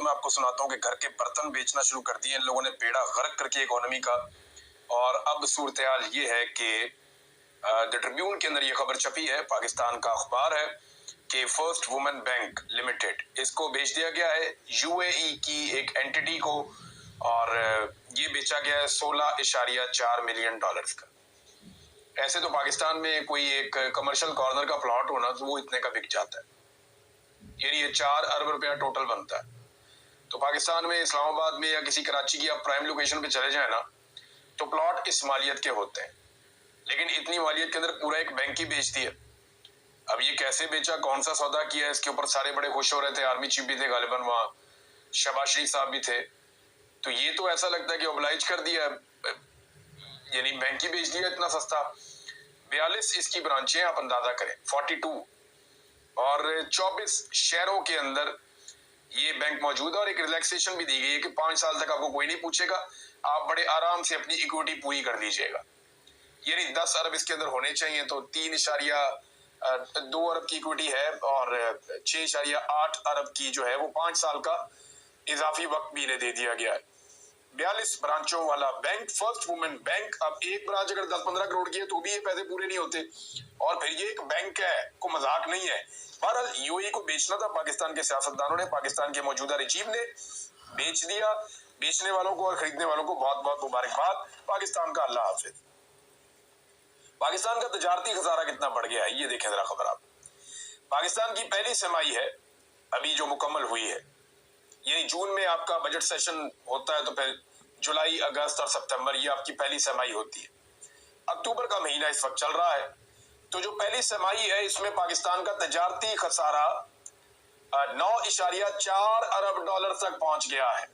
मैं आपको सुनाता हूँ कि घर के बर्तन बेचना शुरू कर दिए इन लोगों ने, बेड़ा गर्क करके इकोनॉमी का। और अब सूरत हाल ये है कि द ट्रिब्यून के अंदर ये खबर छपी है, पाकिस्तान का अखबार है, कि फर्स्ट वुमेन बैंक लिमिटेड इसको बेच दिया गया है यूएई की एक एंटिटी को, और ये बेचा गया है $16.4 मिलियन का। ऐसे तो पाकिस्तान में कोई एक कमर्शियल कॉर्नर का प्लॉट होना तो वो इतने का बिक जाता है, यानी ये 4 अरब रुपया टोटल बनता है। तो पाकिस्तान में इस्लामाबाद में या किसी कराची की आप प्राइम लोकेशन पे चले जाए ना, तो प्लॉट इस मालियत के होते हैं, लेकिन इतनी मालियत के अंदर पूरा एक बैंक ही बेच दिया। अब ये कैसे बेचा, कौन सा सौदा किया, इसके ऊपर सारे बड़े खुश हो रहे थे। आर्मी चीफ भी थे गालिबन, वहां शहबाज शरीफ साहब भी थे। तो ये तो ऐसा लगता है कि ओबलाइज कर दिया, यानी बैंक ही बेच दिया इतना सस्ता। 42 इसकी ब्रांचें, आप अंदाजा करें 42, और 24 शहरों के अंदर ये बैंक मौजूद है। और एक रिलैक्सेशन भी दी गई है कि 5 साल तक आपको कोई नहीं पूछेगा, आप बड़े आराम से अपनी इक्विटी पूरी कर लीजिएगा। यानी 10 अरब इसके अंदर होने चाहिए, तो 3.2 अरब की इक्विटी है, और 6.8 अरब की जो है वो 5 साल का इजाफी वक्त भी इन्हें दे दिया गया है। 42 ब्रांचों वाला बैंक, फर्स्ट वुमेन बैंक। अब एक ब्रांच अगर 10-15 करोड़ की है तो भी ये पैसे पूरे नहीं होते, और फिर ये एक बैंक है, को मजाक नहीं है। बहरहाल यूएई को बेचना था पाकिस्तान के सियासतदानों ने, पाकिस्तान के मौजूदा रजीम ने बेच दिया। बेचने वालों को और खरीदने वालों को बहुत बहुत मुबारकबाद। पाकिस्तान का अल्लाह हाफिज। पाकिस्तान का तजारती खसारा कितना बढ़ गया है, ये देखें जरा खबर आप। पाकिस्तान की पहली छमाही है अभी जो मुकम्मल हुई है, यानी जून में आपका बजट सेशन होता है, तो फिर जुलाई, अगस्त और सितंबर ये आपकी पहली छमाही होती है। अक्टूबर का महीना इस वक्त चल रहा है, तो जो पहली छमाही है इसमें पाकिस्तान का तजारती खसारा 9.4 अरब डॉलर तक पहुंच गया है।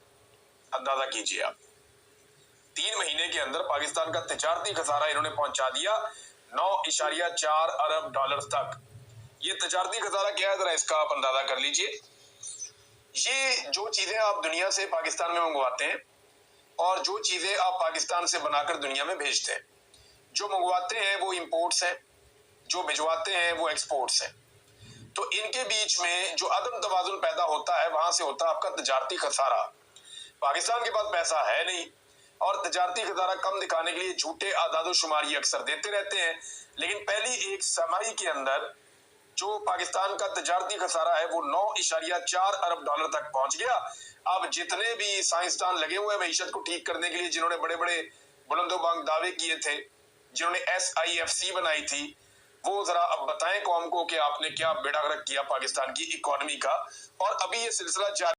अंदाजा कीजिए आप, 3 महीने के अंदर पाकिस्तान का तजारती खसारा इन्होंने पहुंचा दिया 9.4 अरब डॉलर तक। ये तजारती खसारा क्या है, जरा इसका आप अंदाजा कर लीजिए। ये जो चीजें आप दुनिया से पाकिस्तान में मंगवाते हैं और जो चीजें आप पाकिस्तान से बनाकर दुनिया में भेजते हैं, जो मंगवाते हैं वो इंपोर्ट्स हैं, जो भिजवाते हैं वो एक्सपोर्ट्स हैं। तो इनके बीच में जो अदम तवाजुन पैदा होता है, वहां से होता है आपका तजारती खसारा। पाकिस्तान के पास पैसा है नहीं, और तजारती खसारा कम दिखाने के लिए झूठे आदादो शुमारी अक्सर देते रहते हैं। लेकिन पहली एक छमाही के अंदर जो पाकिस्तान का तजारती खसारा है वो 9.4 अरब डॉलर तक पहुंच गया। अब जितने भी साइंसदान लगे हुए हैं मईशत को ठीक करने के लिए, जिन्होंने बड़े बड़े बुलंदोबांग दावे किए थे, जिन्होंने SIFC बनाई थी, वो जरा अब बताएं कौम को कि आपने क्या बेड़ा गर्क किया पाकिस्तान की इकोनॉमी का। और अभी ये सिलसिला जारी